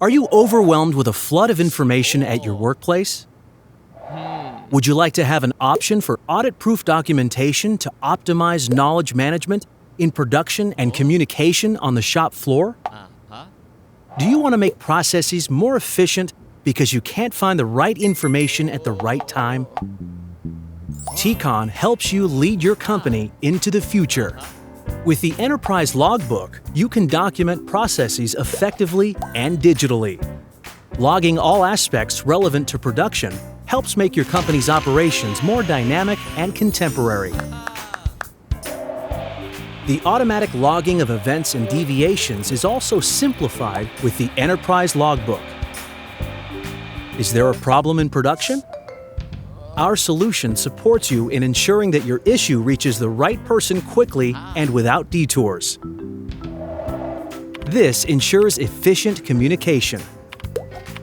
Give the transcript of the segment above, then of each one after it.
Are you overwhelmed with a flood of information at your workplace? Would you like to have an option for audit-proof documentation to optimize knowledge management in production and communication on the shop floor? Do you want to make processes more efficient because you can't find the right information at the right time? T.CON helps you lead your company into the future. With the Enterprise Logbook, you can document processes effectively and digitally. Logging all aspects relevant to production helps make your company's operations more dynamic and contemporary. The automatic logging of events and deviations is also simplified with the Enterprise Logbook. Is there a problem in production? Our solution supports you in ensuring that your issue reaches the right person quickly and without detours. This ensures efficient communication.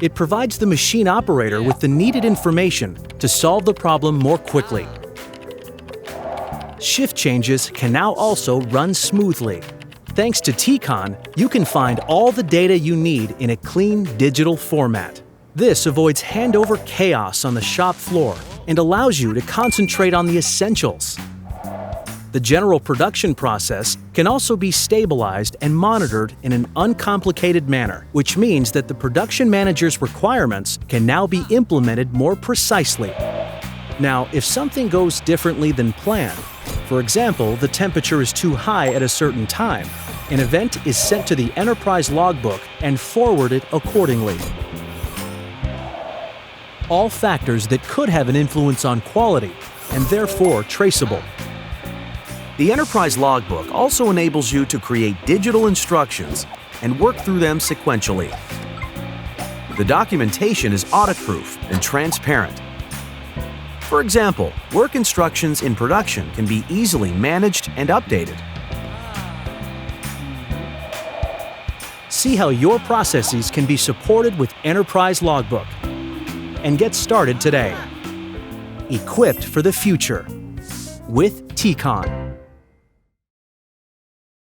It provides the machine operator with the needed information to solve the problem more quickly. Shift changes can now also run smoothly. Thanks to T.CON, you can find all the data you need in a clean digital format. This avoids handover chaos on the shop floor and allows you to concentrate on the essentials. The general production process can also be stabilized and monitored in an uncomplicated manner, which means that the production manager's requirements can now be implemented more precisely. Now, if something goes differently than planned, for example, the temperature is too high at a certain time, an event is sent to the Enterprise Logbook and forwarded accordingly. All factors that could have an influence on quality and therefore traceable. The Enterprise Logbook also enables you to create digital instructions and work through them sequentially. The documentation is audit-proof and transparent. For example, work instructions in production can be easily managed and updated. See how your processes can be supported with Enterprise Logbook. And get started today. Equipped for the future with T.CON.